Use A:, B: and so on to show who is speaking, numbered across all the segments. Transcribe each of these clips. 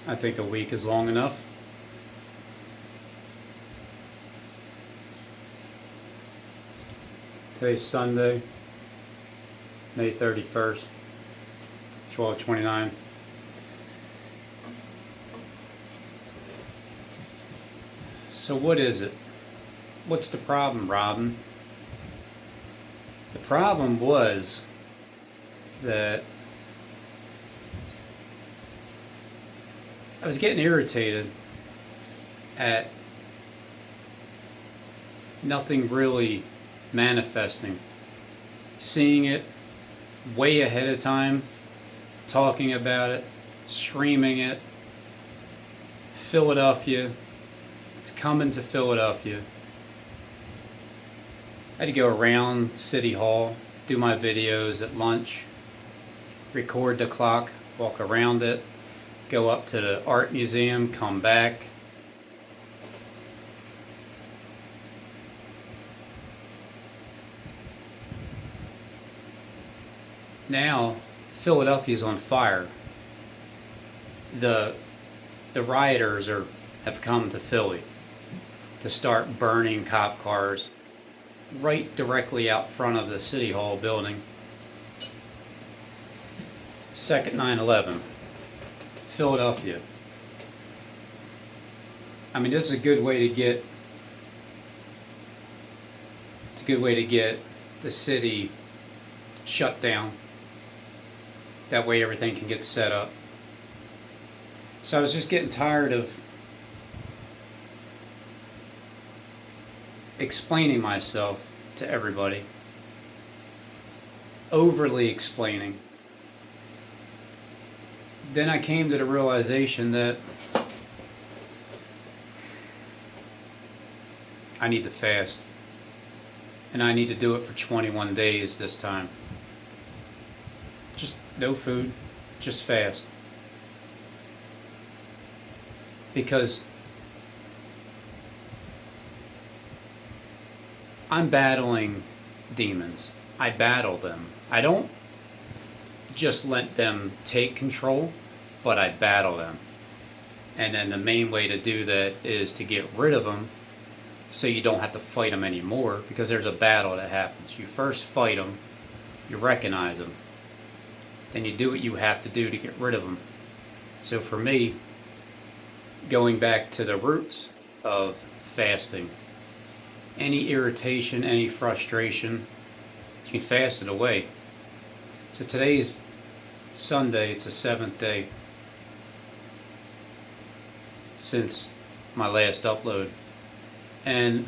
A: I think a week is long enough. Today's Sunday, May 31st, 12:29. So what is it? What's the problem, Robin? The problem was that I was getting irritated at nothing really manifesting. Seeing it way ahead of time, talking about it, screaming it. Philadelphia, it's coming to Philadelphia. I had to go around City Hall, do my videos at lunch, record the clock, walk around it, go up to the art museum, come back. Now, Philadelphia is on fire. The rioters have come to Philly to start burning cop cars right directly out front of the City Hall building. Second 9/11, Philadelphia. I mean, this is a good way to get. It's a good way to get the city shut down. That way everything can get set up. So I was just getting tired of explaining myself to everybody. Overly explaining. Then I came to the realization that I need to fast. And I need to do it for 21 days this time. Just no food, just fast. Because I'm battling demons. I battle them. I don't just let them take control, but I battle them. And then the main way to do that is to get rid of them so you don't have to fight them anymore, because there's a battle that happens. You first fight them, you recognize them, then you do what you have to do to get rid of them. So for me, going back to the roots of fasting, any irritation, any frustration, you can fast it away. So today's Sunday, it's the 7th day since my last upload. And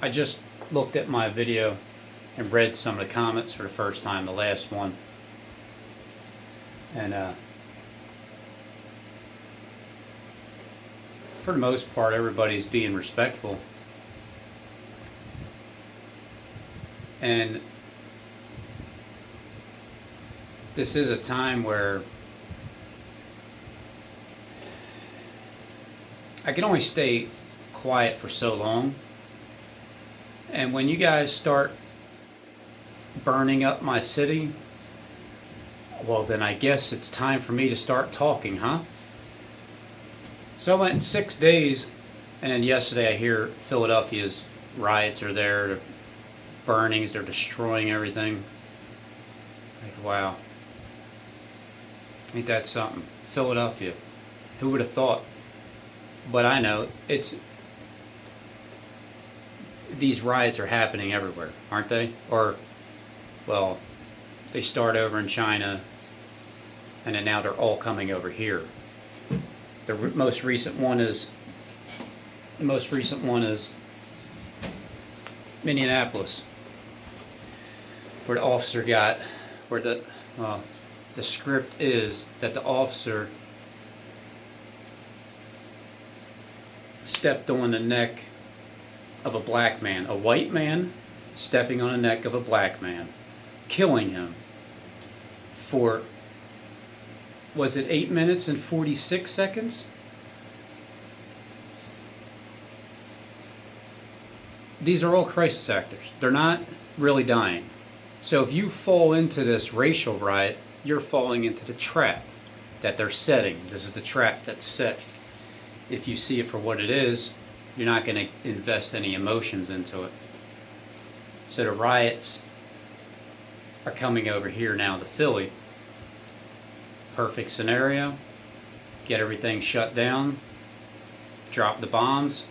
A: I just looked at my video and read some of the comments for the first time, the last one. And for the most part, everybody's being respectful. And this is a time where I can only stay quiet for so long. And when you guys start burning up my city, well, then I guess it's time for me to start talking, huh? So I went 6 days, and then yesterday I hear Philadelphia's riots are there, the burnings, they're destroying everything. Like, wow. Ain't that something? Philadelphia. Who would have thought? But I know, these riots are happening everywhere, aren't they? Or, well, they start over in China, and then now they're all coming over here. The most recent one is Minneapolis, where the officer got, where the script is that the officer stepped on the neck of a black man, a white man stepping on the neck of a black man, killing him for, was it 8 minutes and 46 seconds? These are all crisis actors. They're not really dying. So if you fall into this racial riot, you're falling into the trap. that they're setting. This is the trap that's set. If you see it for what it is, you're not going to invest any emotions into it. So the riots are coming over here now to Philly. Perfect scenario. Get everything shut down. Drop the bombs.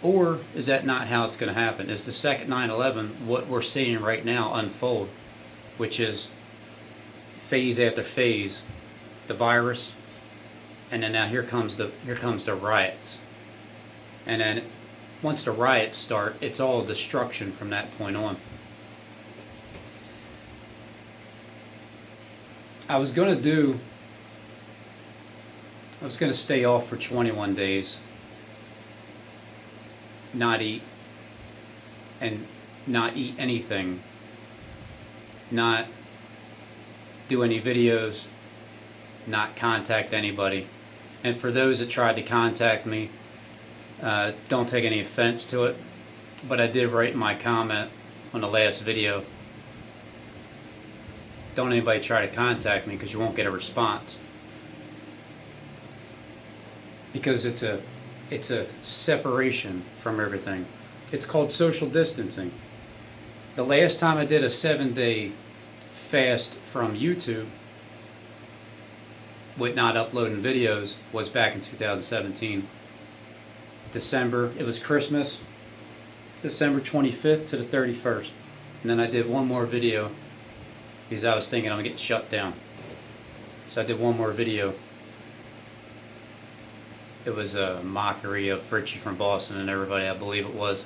A: Or is that not how it's going to happen? Is the second 9/11 what we're seeing right now unfold, which is phase after phase, the virus, and then now here comes the riots, and then once the riots start, it's all destruction from that point on. I was going to stay off for 21 days, not eat anything, not do any videos, not contact anybody. And for those that tried to contact me, don't take any offense to it, but I did write in my comment on the last video, don't anybody try to contact me because you won't get a response. Because it's a separation from everything. It's called social distancing. The last time I did a 7-day fast from YouTube with not uploading videos was back in 2017. December, it was Christmas, December 25th to the 31st. And then I did one more video because I was thinking I'm getting shut down. So I did one more video. It was a mockery of Richie from Boston and everybody, I believe it was.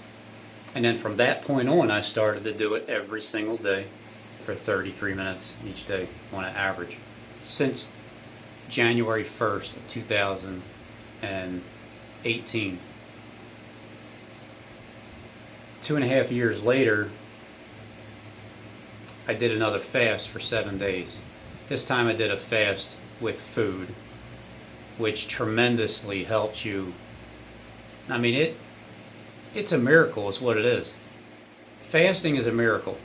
A: And then from that point on, I started to do it every single day for 33 minutes each day on an average. Since January 1st of 2018. 2.5 years later, I did another fast for 7 days. This time I did a fast with food, which tremendously helps you. I mean, it's a miracle is what it is. Fasting is a miracle.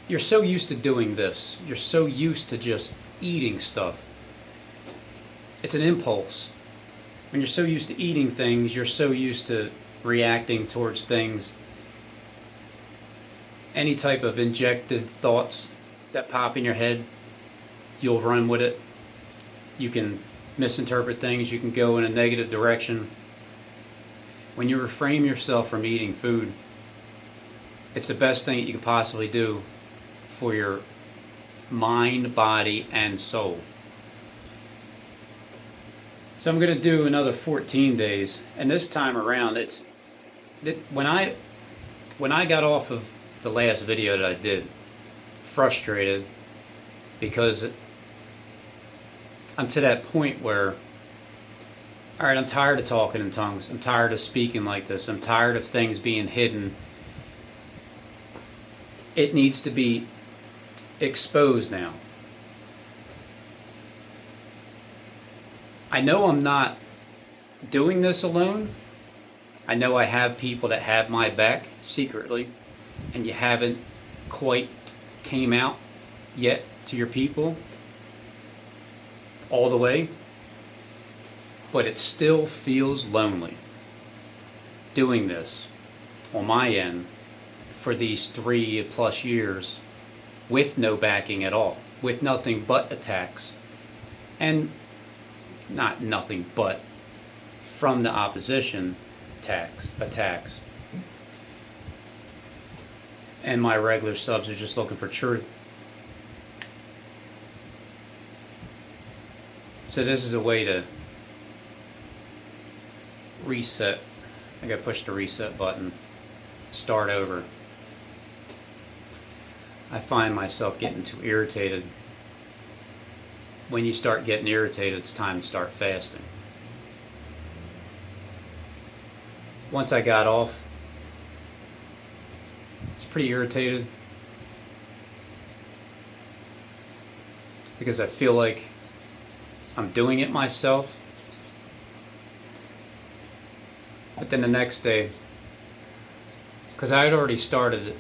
A: You're so used to doing this. You're so used to just eating stuff. It's an impulse. When you're so used to eating things, you're so used to reacting towards things. Any type of injected thoughts that pop in your head, you'll run with it. You can misinterpret things. You can go in a negative direction. When you refrain yourself from eating food, it's the best thing that you can possibly do for your mind, body, and soul. So I'm going to do another 14 days, and this time around, when I got off of the last video that I did, frustrated because I'm to that point where, all right, I'm tired of talking in tongues. I'm tired of speaking like this. I'm tired of things being hidden. It needs to be exposed now. I know I'm not doing this alone. I know I have people that have my back secretly, and you haven't quite came out yet to your people all the way, but it still feels lonely doing this on my end for these 3+ years with no backing at all, with nothing but attacks, and not nothing but from the opposition attacks. And my regular subs are just looking for truth. So this is a way to reset. I gotta push the reset button, start over. I find myself getting too irritated. When you start getting irritated, it's time to start fasting. Once I got off, I was pretty irritated because I feel like I'm doing it myself. But then the next day, because I had already started it,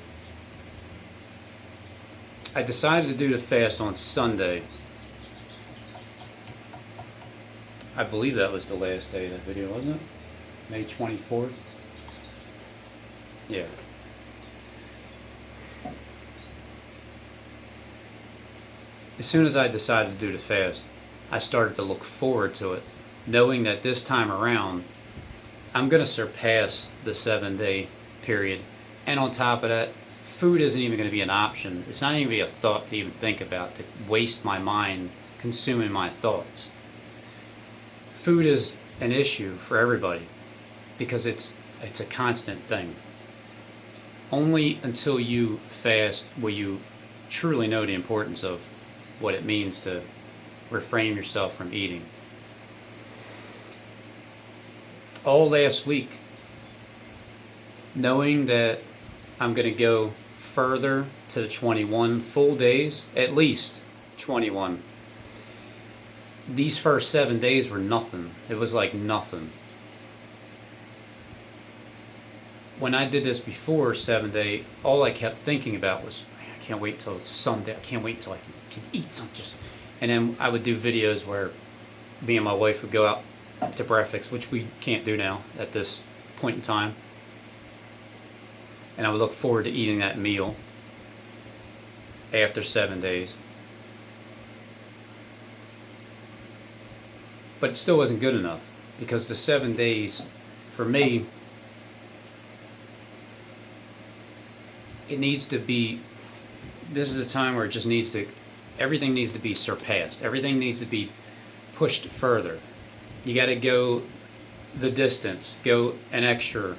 A: I decided to do the fast on Sunday I believe that was the last day of that video, wasn't it? May 24th? Yeah. As soon as I decided to do the fast, I started to look forward to it, knowing that this time around, I'm going to surpass the 7-day period. And on top of that, food isn't even going to be an option. It's not even going to be a thought to even think about, to waste my mind consuming my thoughts. Food is an issue for everybody because it's a constant thing. Only until you fast will you truly know the importance of what it means to refrain yourself from eating. All last week, knowing that I'm going to go further to the 21 full days, at least 21. These first 7 days were nothing. It was like nothing. When I did this before 7-day, all I kept thinking about was, I can't wait till Sunday. I can't wait till I can eat something. And then I would do videos where me and my wife would go out to breakfast, which we can't do now at this point in time. And I would look forward to eating that meal after 7 days. But it still wasn't good enough because the 7 days, for me, it needs to be, this is a time where it just needs to, everything needs to be surpassed. Everything needs to be pushed further. You got to go the distance, go an extra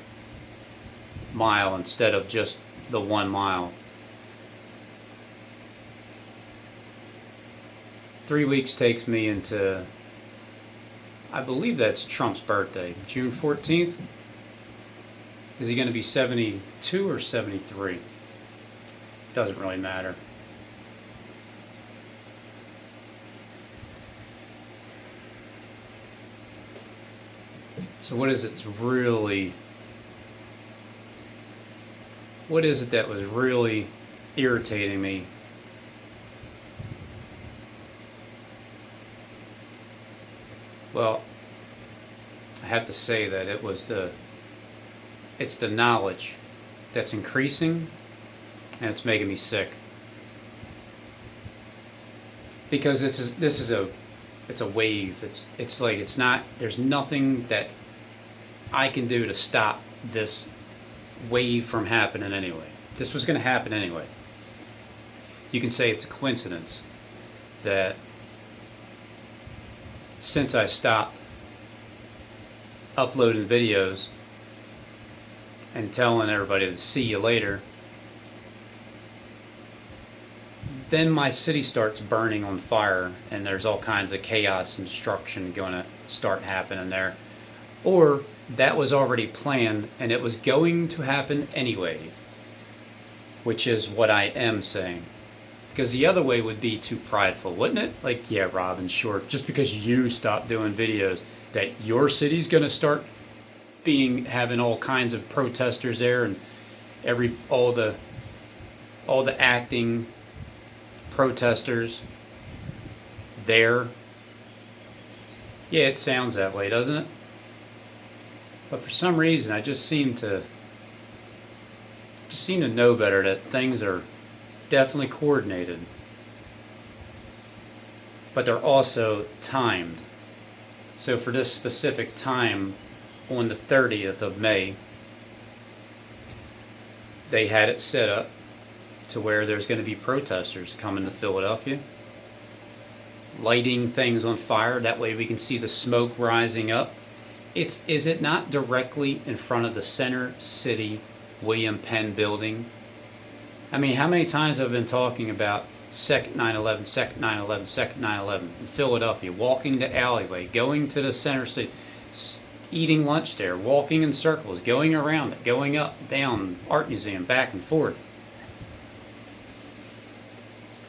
A: mile instead of just the 1 mile. 3 weeks takes me into, I believe that's Trump's birthday, June 14th. Is he going to be 72 or 73? Doesn't really matter. So what is it that was really irritating me? Well, I have to say that it's the knowledge that's increasing, and it's making me sick. Because it's a wave. It's like it's not. There's nothing that I can do to stop this wave from happening anyway. This was going to happen anyway. You can say it's a coincidence that since I stopped uploading videos and telling everybody to see you later, then my city starts burning on fire and there's all kinds of chaos and destruction going to start happening there. Or that was already planned and it was going to happen anyway, which is what I am saying. Because the other way would be too prideful, wouldn't it? Like, yeah, Robin, sure, just because you stopped doing videos, that your city's going to start having all kinds of protesters there and all the acting protesters there. Yeah, it sounds that way, doesn't it? But for some reason, I just seem to know better, that things are definitely coordinated, but they're also timed. So for this specific time, on the 30th of May, they had it set up to where there's going to be protesters coming to Philadelphia, lighting things on fire. That way we can see the smoke rising up. Is it not directly in front of the Center City William Penn building? I mean, how many times have I been talking about second 9/11, second 9/11, second 9/11 in Philadelphia, walking the alleyway, going to the Center City, eating lunch there, walking in circles, going around it, going up, down, Art Museum, back and forth.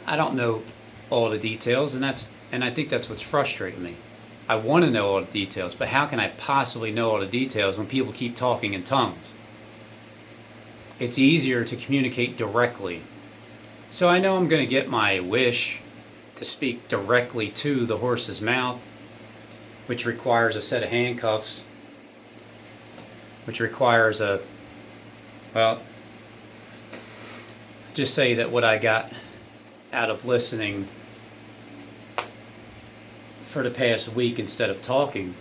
A: I don't know all the details, and I think that's what's frustrating me. I want to know all the details, but how can I possibly know all the details when people keep talking in tongues? It's easier to communicate directly. So I know I'm going to get my wish to speak directly to the horse's mouth, which requires a set of handcuffs, which requires a, well, just say that what I got out of listening for the past week instead of talking,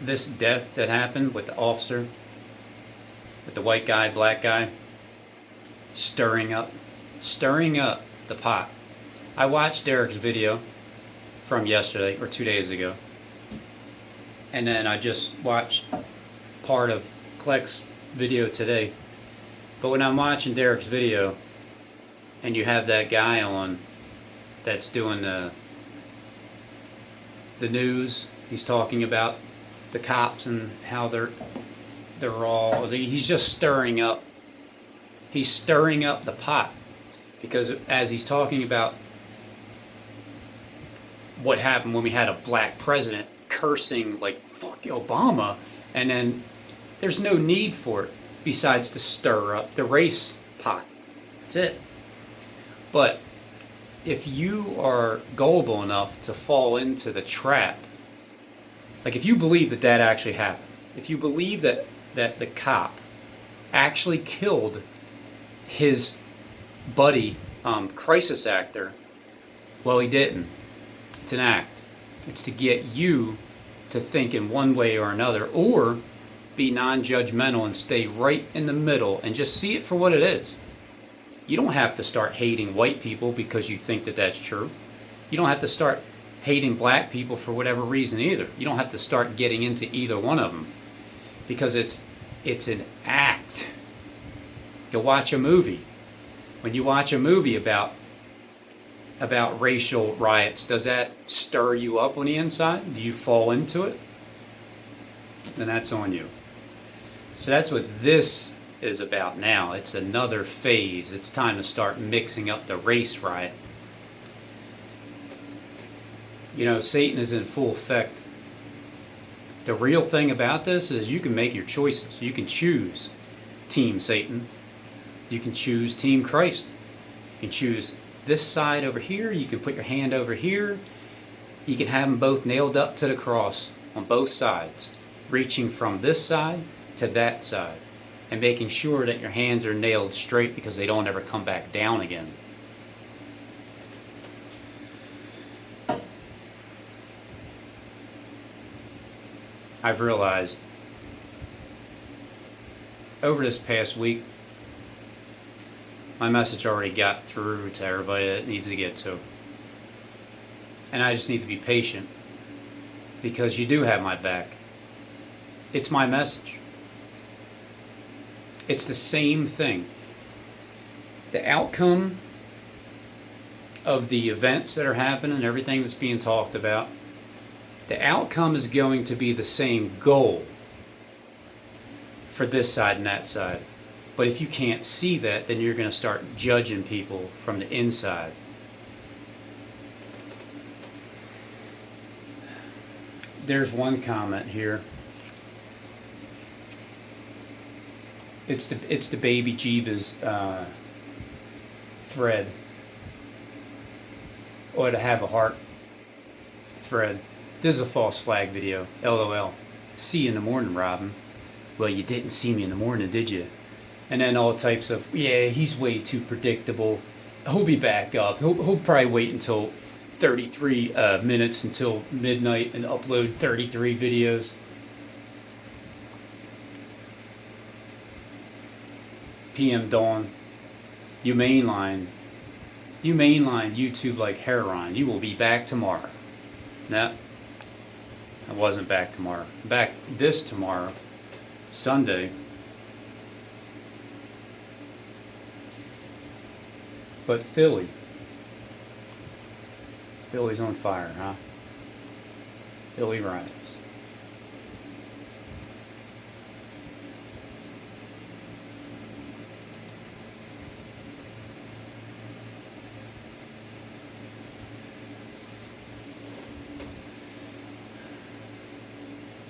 A: this death that happened with the officer, with the white guy, black guy, stirring up the pot. I watched Derek's video from yesterday or 2 days ago, and then I just watched part of Kleck's video today. But when I'm watching Derek's video and you have that guy on that's doing the news, he's talking about the cops and how he's just stirring up. He's stirring up the pot, because as he's talking about what happened when we had a black president cursing like fuck Obama, and then there's no need for it besides to stir up the race pot. That's it. But if you are gullible enough to fall into the trap, like if you believe that actually happened, if you believe that the cop actually killed his buddy, crisis actor, well, he didn't. It's an act. It's to get you to think in one way or another, or be non-judgmental and stay right in the middle and just see it for what it is. You don't have to start hating white people because you think that that's true. You don't have to start hating black people for whatever reason either. You don't have to start getting into either one of them, because it's an act. You watch a movie. When you watch a movie about racial riots, does that stir you up on the inside? Do you fall into it? Then that's on you. So that's what this is about now. It's another phase. It's time to start mixing up the race riot. You know, Satan is in full effect. The real thing about this is you can make your choices. You can choose Team Satan. You can choose Team Christ. You can choose this side over here. You can put your hand over here. You can have them both nailed up to the cross on both sides, reaching from this side to that side, and making sure that your hands are nailed straight because they don't ever come back down again. I've realized over this past week, my message already got through to everybody that it needs to get to. And I just need to be patient, because you do have my back. It's my message. It's the same thing. The outcome of the events that are happening, everything that's being talked about, the outcome is going to be the same goal for this side and that side. But if you can't see that, then you're going to start judging people from the inside. There's one comment here. It's the Baby Jeebus thread, or to have a heart thread. This is a false flag video. LOL. See you in the morning, Robin. Well, you didn't see me in the morning, did you? And then all types of, yeah, he's way too predictable. He'll be back up. He'll probably wait until 33 minutes until midnight and upload 33 videos. PM Dawn. You mainline YouTube like heroin. You will be back tomorrow. No, I wasn't back tomorrow. I'm back this tomorrow, Sunday. But Philly's on fire, huh? Philly riots.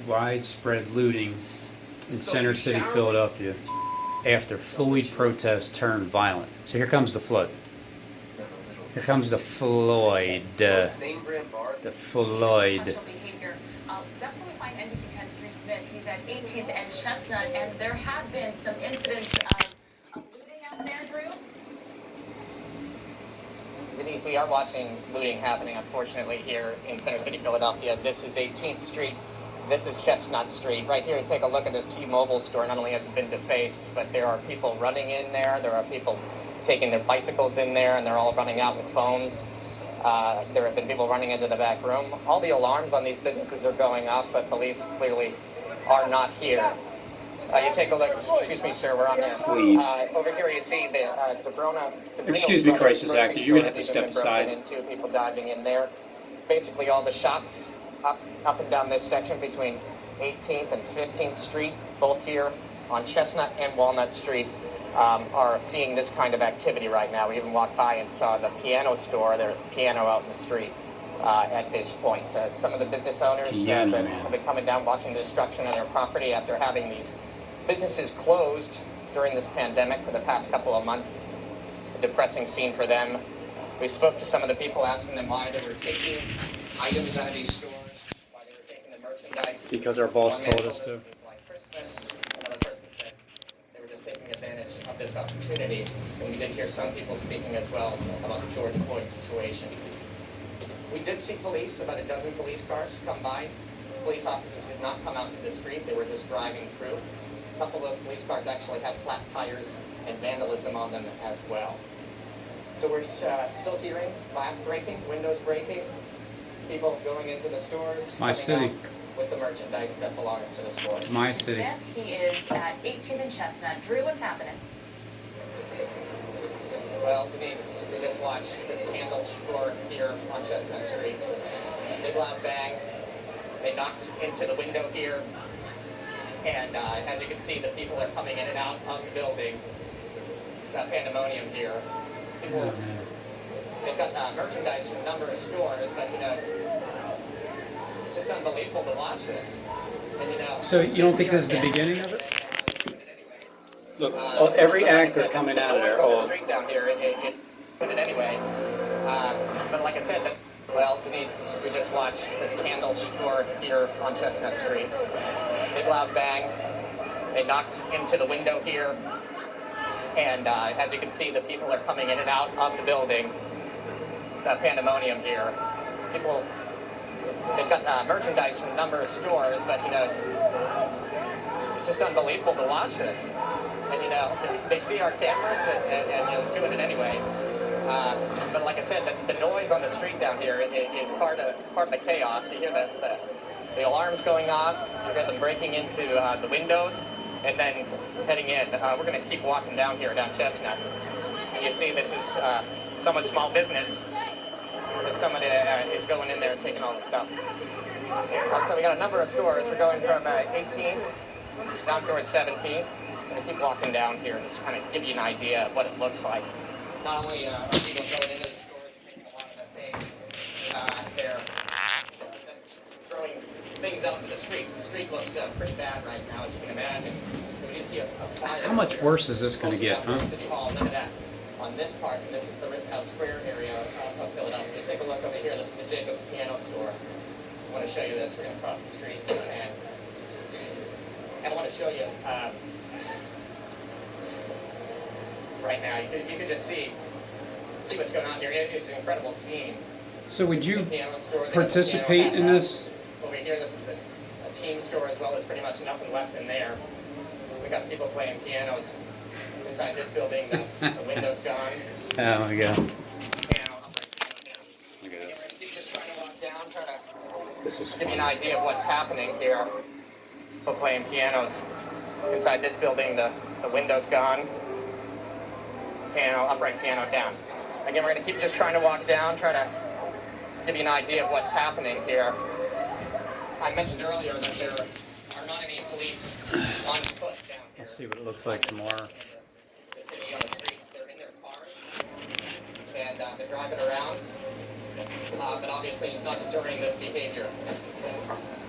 A: Widespread looting in Center City, Philadelphia, after Floyd protests turned violent. So here comes the flood. Here comes the Floyd. The Floyd.
B: Behavior. That's when we find NBC 10's Drew Smith. He's at 18th and Chestnut, and there have been some incidents of looting out there, Drew.
C: Denise, we are watching looting happening, unfortunately, here in Center City, Philadelphia. This is 18th Street. This is Chestnut Street. Right here, take a look at this T-Mobile store. Not only has it been defaced, but there are people running in there. There are people taking their bicycles in there, and they're all running out with phones. There have been people running into the back room. All the alarms on these businesses are going up, but police clearly are not here. You take a look. Excuse me, sir. We're on there.
A: Please.
C: Over here, you see the DeBrona.
A: Excuse me, crisis actor. You're gonna have to step aside.
C: Into people diving in there. Basically, all the shops up and down this section between 18th and 15th Street, both here on Chestnut and Walnut Streets, are seeing this kind of activity right now. We even walked by and saw the piano store. There's a piano out in the street at this point. Some of the business owners have been coming down watching the destruction of their property after having these businesses closed during this pandemic for the past couple of months. This is a depressing scene for them. We spoke to some of the people asking them why they were taking items out of these stores, why they were taking the merchandise.
A: Because our boss told us to.
C: It was like Christmas. Another person said they were just taking advantage of this opportunity. And we did hear some people speaking as well about the George Floyd situation. We did see police, about a dozen police cars come by. Police officers did not come out to the street. They were just driving through. A couple of those police cars actually had flat tires and vandalism on them as well. So we're still hearing glass breaking, windows breaking, people going into the stores.
A: My city.
C: With the merchandise that belongs to the stores.
A: My city.
B: He is at 18th and Chestnut. Drew, what's happening?
C: Well, Denise, we just watched this candle store here on Chestnut Street. Big loud bang. They knocked into the window here. And as you can see, the people are coming in and out of the building. It's pandemonium here. People, they've got merchandise from a number of stores, but it's just unbelievable to watch this. And,
A: So you don't think this is the beginning of it? Look, every actor coming out of there.
C: On the street down here, anyway. But like I said, well, Denise, we just watched this candle store here on Chestnut Street. Big loud bang. They knocked into the window here. And as you can see, the people are coming in and out of the building. It's pandemonium here. People, they've got merchandise from a number of stores, but it's just unbelievable to watch this. And they see our cameras and doing it anyway. But like I said, the noise on the street down here is part of the chaos. You hear the alarms going off. You hear them breaking into the windows and then heading in. We're going to keep walking down here, down Chestnut. And you see this is somewhat small business. But somebody is going in there and taking all the stuff. So we got a number of stores. We're going from 18 down towards 17. I'm going to keep walking down here and just kind of give you an idea of what it looks like. Not only are people going into the stores and taking a lot of the things, they're throwing things out into the streets. The street looks pretty bad right now, as you can imagine. We did see a fire.
A: How much worse is this going to get, huh?
C: City Hall, none of that. On this part, and this is the Rittenhouse Square area of Philadelphia. Take a look over here. This is the Jacobs Piano Store. I want to show you this. We're going to cross the street, and I want to show you. Right now, you can just see what's going on here. It's an incredible scene.
A: So would you participate in this?
C: Over here, this is a team store as well. There's pretty much nothing left in there. We got people playing pianos inside this building. The window's gone.
A: Oh my God.
C: Look at this. Just trying to walk down, try to
A: This is
C: give you an idea of what's happening here. People playing pianos inside this building. The window's gone. Piano, upright piano down. Again, we're going to keep just trying to walk down, try to give you an idea of what's happening here. I mentioned earlier that there are not any police on foot down here.
A: Let's see what it looks like tomorrow.
C: The city on the streets, they're in their cars, and they're driving around, but obviously not deterring this behavior.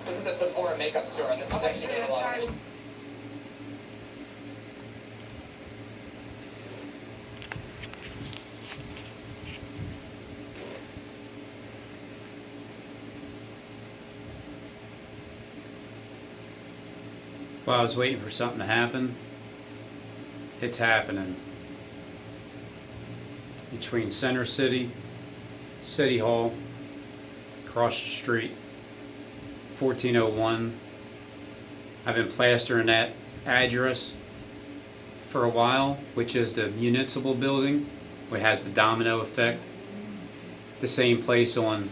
C: This is the Sephora makeup store, and this is actually getting a lot of...
A: While I was waiting for something to happen, it's happening. Between Center City, City Hall, across the street, 1401. I've been plastering that address for a while, which is the municipal building, which has the domino effect. The same place on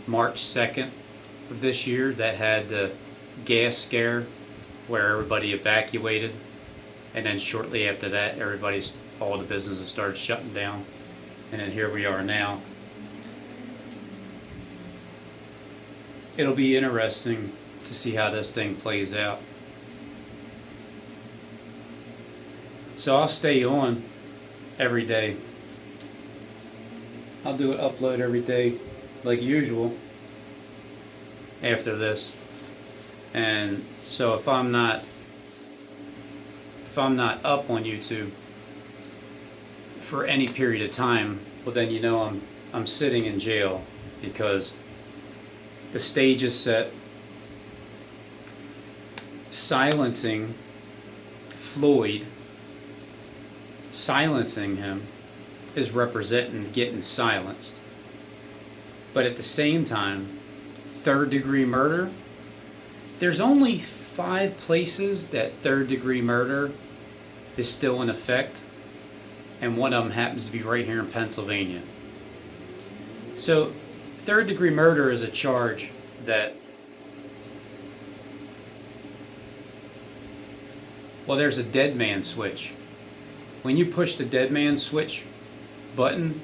A: March 2nd of this year that had the gas scare where everybody evacuated, and then shortly after that all the businesses started shutting down, and then here we are now. It'll be interesting to see how this thing plays out. So I'll stay on every day. I'll do an upload every day like usual after this. And so if I'm not up on YouTube for any period of time, well then you know I'm sitting in jail, because the stage is set. Silencing Floyd, silencing him, is representing getting silenced. But at the same time, third-degree murder, there's only 5 places that third-degree murder is still in effect, and one of them happens to be right here in Pennsylvania. So third-degree murder is a charge that, well, there's a dead man switch. When you push the dead man switch button,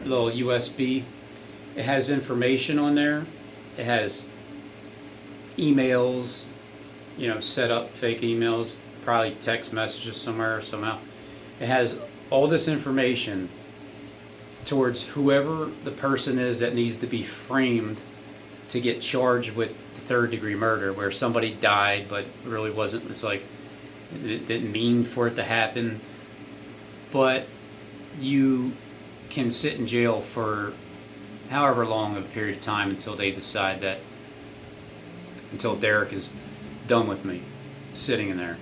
A: a little USB, it has information on there. It has emails, set up fake emails, probably text messages somewhere or somehow. It has all this information towards whoever the person is that needs to be framed to get charged with third-degree murder, where somebody died but really wasn't. It's like it didn't mean for it to happen, but you can sit in jail for however long of a period of time until they decide that, until Derek is done with me sitting in there.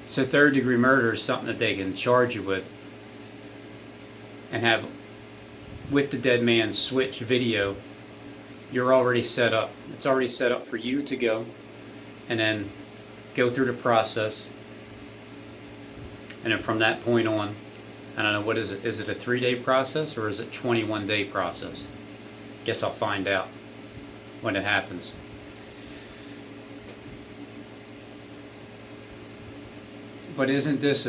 A: So third-degree murder is something that they can charge you with, and have with the dead man switch video. You're already set up. It's already set up for you to go and then go through the process. And then from that point on, I don't know, what is it? Is it a 3-day process or is it 21-day process? Guess I'll find out when it happens. But isn't this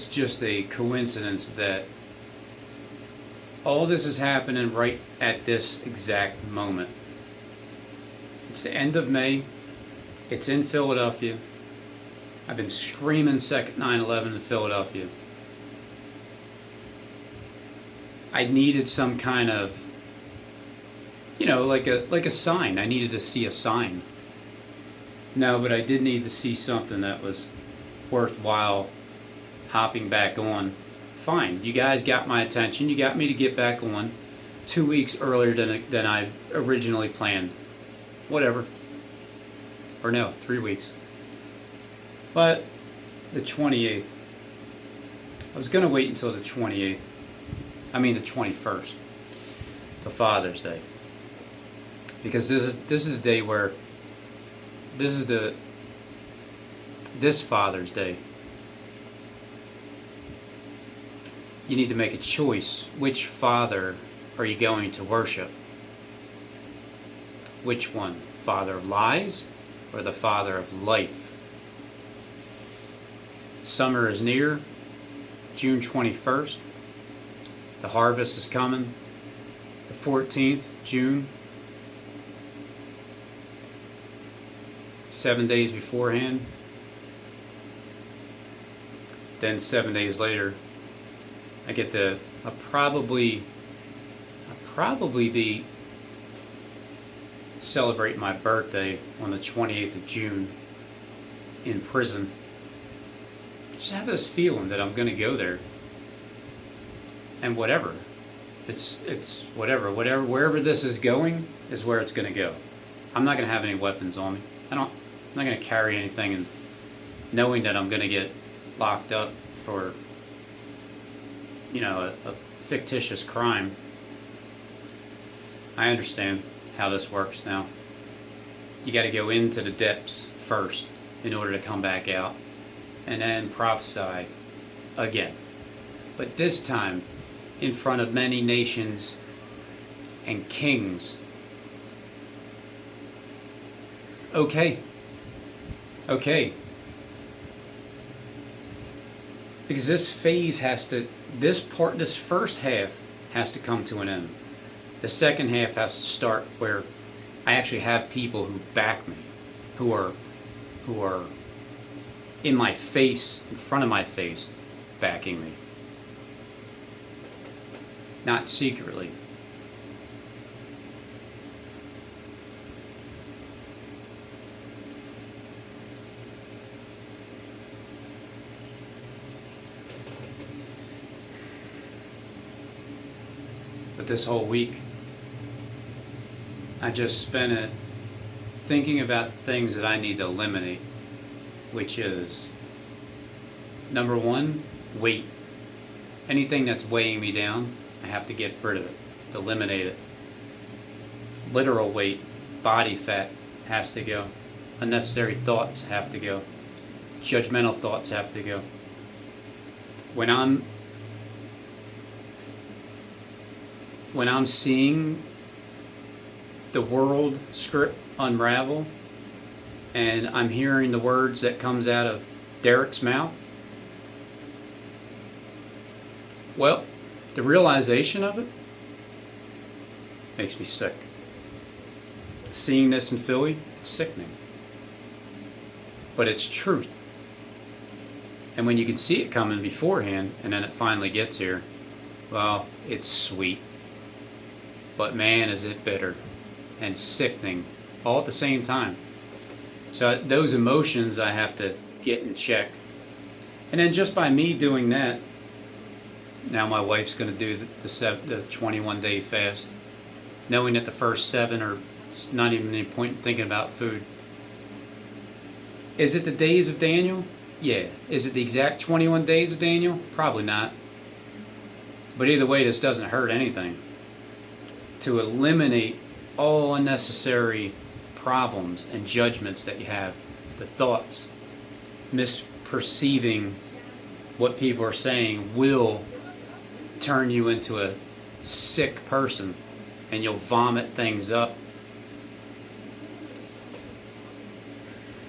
A: just a coincidence that all this is happening right at this exact moment? It's the end of May. It's in Philadelphia. I've been screaming second 9/11 in Philadelphia. I needed some kind of, like a sign. I needed to see a sign. No, but I did need to see something that was worthwhile hopping back on. Fine, you guys got my attention. You got me to get back on 2 weeks earlier than I originally planned. Whatever. Or no, 3 weeks. But the 28th. I was going to wait until the 28th. I mean the 21st. The Father's Day. Because this is the day where this Father's Day, you need to make a choice. Which father are you going to worship? Which one? Father of lies or the Father of life? Summer is near, June 21st. The harvest is coming, the 14th, June. 7 days beforehand. Then 7 days later, I'll probably be celebrating my birthday on the 28th of June in prison. Just have this feeling that I'm going to go there and whatever. It's whatever. Wherever this is going is where it's going to go. I'm not going to have any weapons on me. I'm not going to carry anything, and knowing that I'm going to get locked up for, a fictitious crime. I understand how this works now. You got to go into the depths first in order to come back out, and then prophesy again. But this time, in front of many nations and kings. Okay. Because this phase this first half has to come to an end. The second half has to start where I actually have people who back me, who are in my face, in front of my face, backing me. Not secretly. But this whole week, I just spent it thinking about things that I need to eliminate, which is, number one, weight. Anything that's weighing me down, I have to get rid of it, to eliminate it. Literal weight, body fat has to go. Unnecessary thoughts have to go. Judgmental thoughts have to go. When I'm seeing the world script unravel, and I'm hearing the words that comes out of Derek's mouth, well, the realization of it makes me sick. Seeing this in Philly, it's sickening. But it's truth. And when you can see it coming beforehand, and then it finally gets here, well, it's sweet. But man, is it bitter and sickening all at the same time. So those emotions I have to get in check. And then just by me doing that, now my wife's going to do the 21-day fast, knowing that the first 7 are not even any point in thinking about food. Is it the days of Daniel? Yeah. Is it the exact 21 days of Daniel? Probably not. But either way, this doesn't hurt anything. To eliminate all unnecessary problems and judgments that you have, the thoughts, misperceiving what people are saying will turn you into a sick person, and you'll vomit things up